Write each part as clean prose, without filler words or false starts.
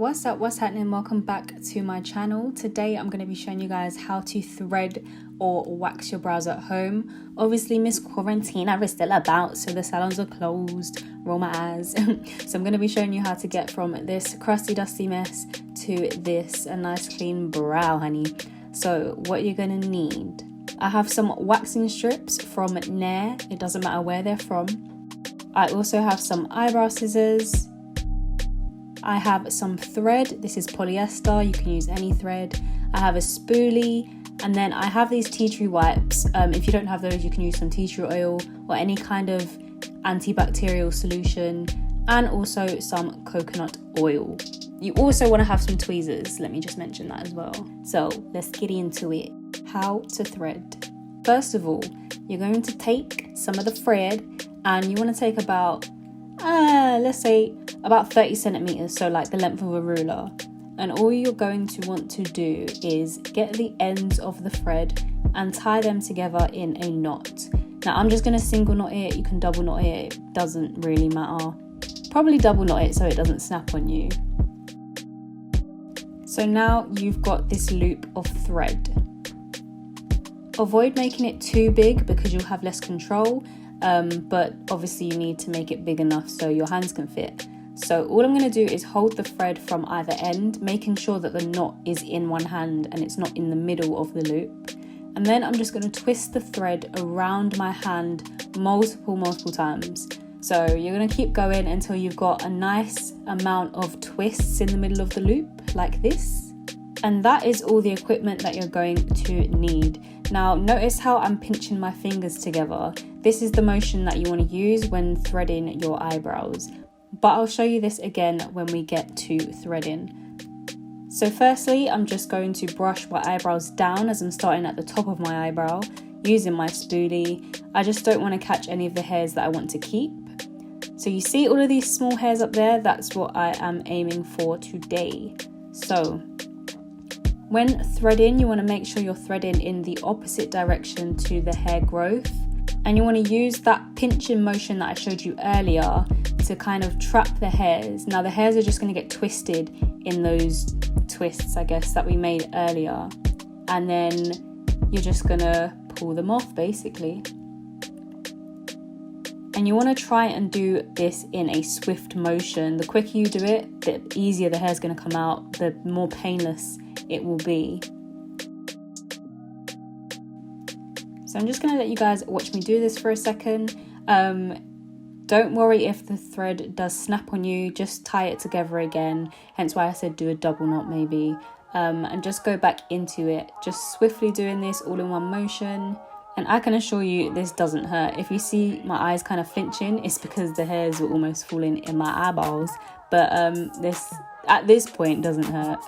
What's up, what's happening? Welcome back to my channel. Today I'm going to be showing you guys how to thread or wax your brows at home. Obviously Miss Quarantina is still about, so the salons are closed, roll my eyes. So I'm going to be showing you how to get from this crusty dusty mess to this a nice clean brow, honey. So what you're going to need, I have some waxing strips from Nair, it doesn't matter where they're from. I also have some eyebrow scissors. I have some thread, this is polyester, you can use any thread. I have a spoolie, and then I have these tea tree wipes. If you don't have those, you can use some tea tree oil or any kind of antibacterial solution, and also some coconut oil. You also want to have some tweezers, let me just mention that as well. So let's get into it. How to thread. First of all, you're going to take some of the thread and you want to take about, let's say about 30 centimeters, so like the length of a ruler. And all you're going to want to do is get the ends of the thread and tie them together in a knot. Now I'm just going to single knot it, you can double knot it, it doesn't really matter. Probably double knot it so it doesn't snap on you. So now you've got this loop of thread. Avoid making it too big because you'll have less control, but obviously you need to make it big enough so your hands can fit. So all I'm going to do is hold the thread from either end, making sure that the knot is in one hand and it's not in the middle of the loop. And then I'm just going to twist the thread around my hand multiple times. So you're going to keep going until you've got a nice amount of twists in the middle of the loop, like this. And that is all the equipment that you're going to need. Now notice how I'm pinching my fingers together. This is the motion that you want to use when threading your eyebrows. But I'll show you this again when we get to threading. So firstly, I'm just going to brush my eyebrows down as I'm starting at the top of my eyebrow using my spoolie. I just don't want to catch any of the hairs that I want to keep. So you see all of these small hairs up there? That's what I am aiming for today. So when threading, you want to make sure you're threading in the opposite direction to the hair growth. And you want to use that pinching motion that I showed you earlier to kind of trap the hairs. Now the hairs are just going to get twisted in those twists, I guess, that we made earlier. And then you're just going to pull them off basically. And you want to try and do this in a swift motion. The quicker you do it, the easier the hair's going to come out, the more painless it will be. So I'm just going to let you guys watch me do this for a second. Don't worry if the thread does snap on you, just tie it together again. Hence why I said do a double knot maybe. And just go back into it. Just swiftly doing this all in one motion. And I can assure you this doesn't hurt. If you see my eyes kind of flinching, it's because the hairs were almost falling in my eyeballs. But this at this point doesn't hurt.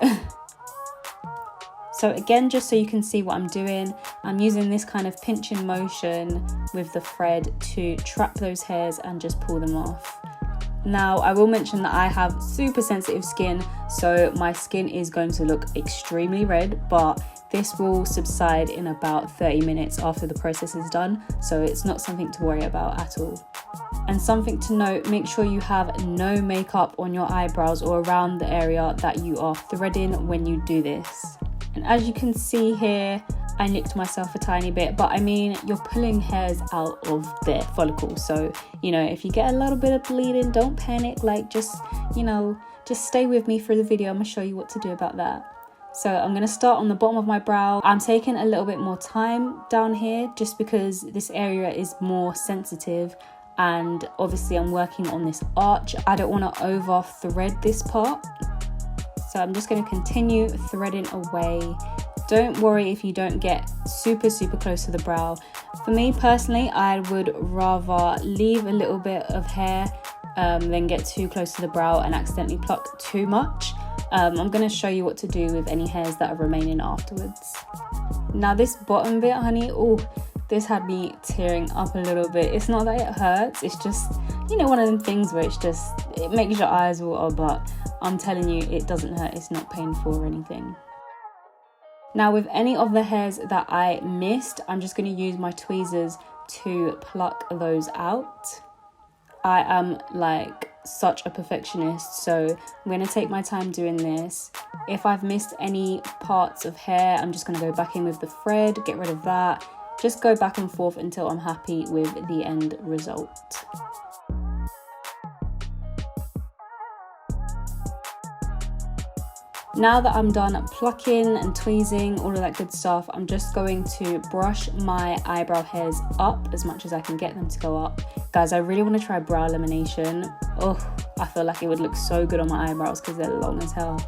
So again, just so you can see what I'm doing, I'm using this kind of pinching motion with the thread to trap those hairs and just pull them off. Now, I will mention that I have super sensitive skin, so my skin is going to look extremely red, but this will subside in about 30 minutes after the process is done, so it's not something to worry about at all. And something to note, make sure you have no makeup on your eyebrows or around the area that you are threading when you do this. And as you can see here, I nicked myself a tiny bit, but I mean, you're pulling hairs out of their follicles. So, if you get a little bit of bleeding, don't panic. Like, just stay with me for the video. I'm gonna show you what to do about that. So I'm gonna start on the bottom of my brow. I'm taking a little bit more time down here just because this area is more sensitive. And obviously I'm working on this arch. I don't wanna over thread this part. So I'm just going to continue threading away. Don't worry if you don't get super close to the brow. For me personally, I would rather leave a little bit of hair than get too close to the brow and accidentally pluck too much. I'm going to show you what to do with any hairs that are remaining afterwards. Now this bottom bit, honey, this had me tearing up a little bit. It's not that it hurts, it's just, one of them things where it makes your eyes water, but I'm telling you, it doesn't hurt, it's not painful or anything. Now with any of the hairs that I missed, I'm just going to use my tweezers to pluck those out. I am like such a perfectionist, so I'm going to take my time doing this. If I've missed any parts of hair, I'm just going to go back in with the thread, get rid of that. Just go back and forth until I'm happy with the end result. Now that I'm done plucking and tweezing, all of that good stuff, I'm just going to brush my eyebrow hairs up as much as I can get them to go up. Guys, I really want to try brow lamination. Oh, I feel like it would look so good on my eyebrows because they're long as hell.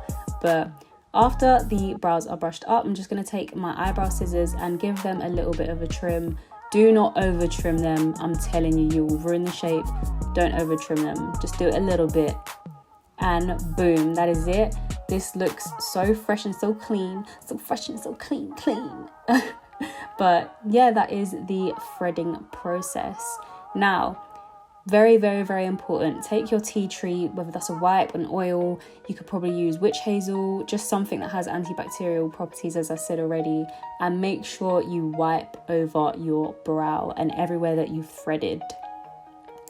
But after the brows are brushed up, I'm just going to take my eyebrow scissors and give them a little bit of a trim. Do not over trim them. I'm telling you, you will ruin the shape. Don't over trim them. Just do it a little bit. And boom, that is it. This looks so fresh and so clean. So fresh and so clean. But yeah, that is the threading process. Now, very, very, very important. Take your tea tree, whether that's a wipe, an oil. You could probably use witch hazel, just something that has antibacterial properties, as I said already. And make sure you wipe over your brow and everywhere that you've threaded.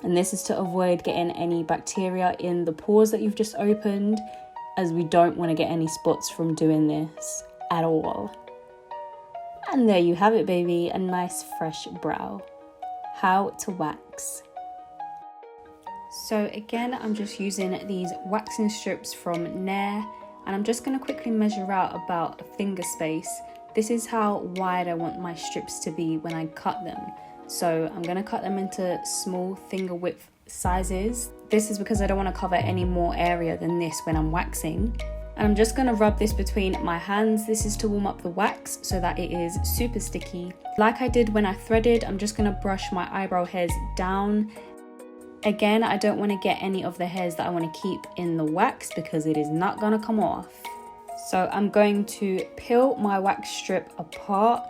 And this is to avoid getting any bacteria in the pores that you've just opened, as we don't want to get any spots from doing this at all. And there you have it, baby, a nice fresh brow. How to wax. So again, I'm just using these waxing strips from Nair, and I'm just going to quickly measure out about a finger space. This is how wide I want my strips to be when I cut them. So I'm going to cut them into small finger width sizes. This is because I don't want to cover any more area than this when I'm waxing. And I'm just going to rub this between my hands. This is to warm up the wax so that it is super sticky. Like I did when I threaded, I'm just going to brush my eyebrow hairs down. Again, I don't want to get any of the hairs that I want to keep in the wax because it is not going to come off. So I'm going to peel my wax strip apart.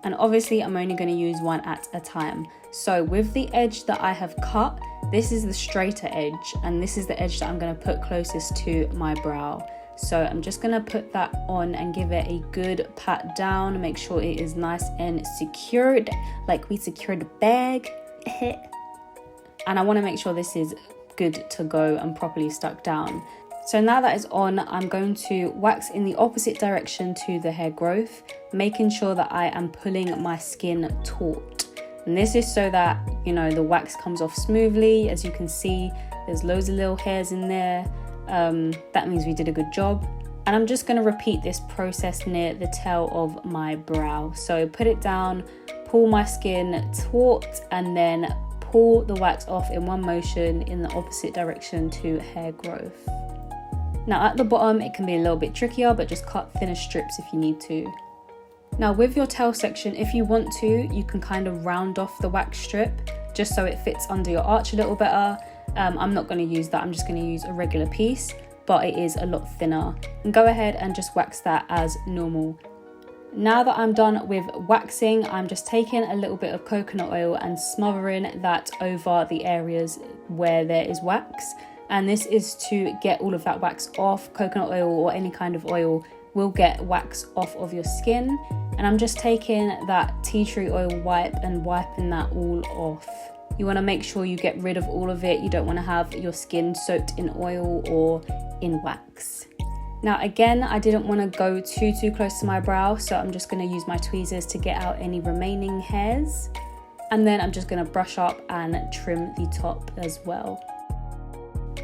And obviously I'm only going to use one at a time. So with the edge that I have cut, this is the straighter edge, and this is the edge that I'm going to put closest to my brow. So I'm just going to put that on and give it a good pat down, make sure it is nice and secured, like we secured the bag. And I want to make sure this is good to go and properly stuck down. So now that is on, I'm going to wax in the opposite direction to the hair growth, making sure that I am pulling my skin taut. And this is so that, you know, the wax comes off smoothly. As you can see, there's loads of little hairs in there. That means we did a good job. And I'm just going to repeat this process near the tail of my brow. So put it down, pull my skin taut, and then pull the wax off in one motion in the opposite direction to hair growth. Now at the bottom it can be a little bit trickier, but just cut thinner strips if you need to. Now with your tail section, if you want to, you can kind of round off the wax strip just so it fits under your arch a little better. I'm not going to use that, I'm just going to use a regular piece, but it is a lot thinner. And go ahead and just wax that as normal. Now that I'm done with waxing, I'm just taking a little bit of coconut oil and smothering that over the areas where there is wax. And this is to get all of that wax off. Coconut oil or any kind of oil will get wax off of your skin. And I'm just taking that tea tree oil wipe and wiping that all off. You want to make sure you get rid of all of it. You don't want to have your skin soaked in oil or in wax. Now again, I didn't want to go too close to my brow, so I'm just going to use my tweezers to get out any remaining hairs. And then I'm just going to brush up and trim the top as well.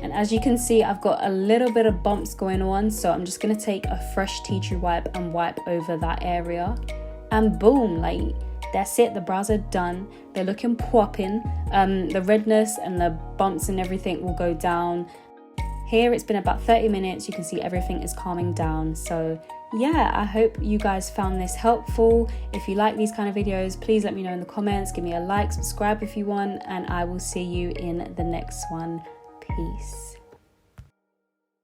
And as you can see, I've got a little bit of bumps going on, so I'm just going to take a fresh tea tree wipe and wipe over that area. And boom, like that's it, the brows are done. They're looking popping. The redness and the bumps and everything will go down. Here it's been about 30 minutes. You can see everything is calming down. So yeah, I hope you guys found this helpful. If you like these kind of videos, please let me know in the comments. Give me a like, subscribe if you want, and I will see you in the next one. Peace.